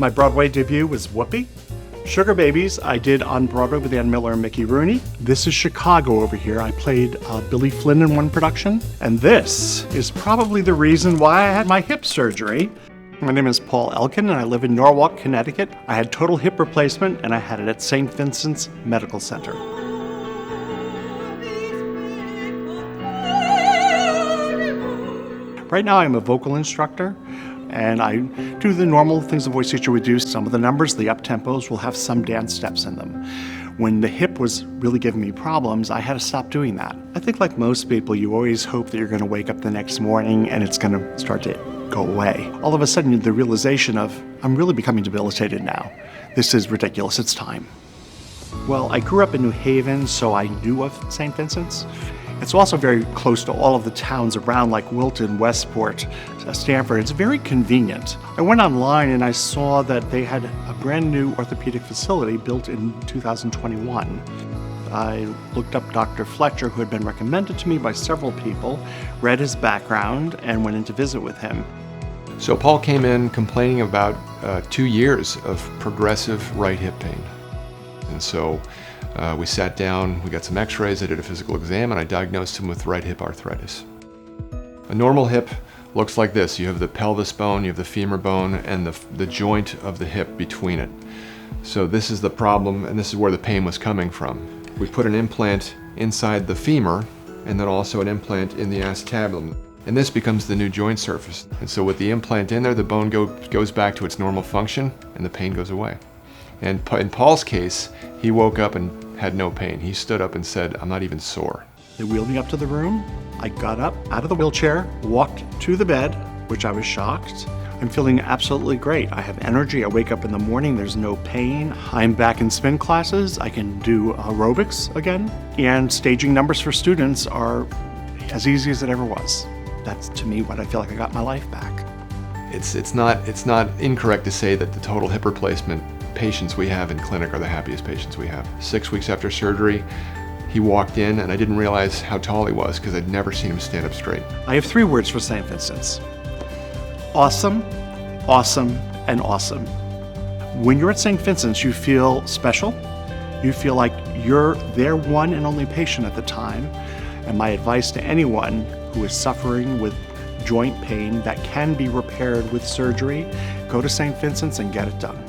My Broadway debut was Whoopee. Sugar Babies I did on Broadway with Ann Miller and Mickey Rooney. This is Chicago over here. I played Billy Flynn in one production. And this is probably the reason why I had my hip surgery. My name is Paul Elkin and I live in Norwalk, Connecticut. I had total hip replacement and I had it at St. Vincent's Medical Center. Right now I'm a vocal instructor and I do the normal things a voice teacher would do. Some of the numbers, the up tempos, will have some dance steps in them. When the hip was really giving me problems, I had to stop doing that. I think like most people, you always hope that you're going to wake up the next morning and it's going to start to go away. All of a sudden, the realization of, I'm really becoming debilitated now. This is ridiculous, it's time. Well, I grew up in New Haven, so I knew of St. Vincent's. It's also very close to all of the towns around like Wilton, Westport, Stamford. It's very convenient. I went online and I saw that they had a brand new orthopedic facility built in 2021. I looked up Dr. Fletcher, who had been recommended to me by several people, read his background, and went in to visit with him. So Paul came in complaining about 2 years of progressive right hip pain. And so we sat down, we got some x-rays, I did a physical exam, and I diagnosed him with right hip arthritis. A normal hip looks like this. You have the pelvis bone, you have the femur bone, and the joint of the hip between it. So this is the problem, and this is where the pain was coming from. We put an implant inside the femur, and then also an implant in the acetabulum. And this becomes the new joint surface. And so with the implant in there, the bone goes back to its normal function, and the pain goes away. And in Paul's case, he woke up and had no pain. He stood up and said, I'm not even sore. They wheeled me up to the room. I got up out of the wheelchair, walked to the bed, which I was shocked. I'm feeling absolutely great. I have energy. I wake up in the morning. There's no pain. I'm back in spin classes. I can do aerobics again. And staging numbers for students are as easy as it ever was. That's, to me, what I feel like I got my life back. It's not incorrect to say that the total hip replacement patients we have in clinic are the happiest patients we have. 6 weeks after surgery, he walked in and I didn't realize how tall he was because I'd never seen him stand up straight. I have 3 words for St. Vincent's. Awesome, awesome, and awesome. When you're at St. Vincent's, you feel special. You feel like you're their one and only patient at the time. And my advice to anyone who is suffering with joint pain that can be repaired with surgery, go to St. Vincent's and get it done.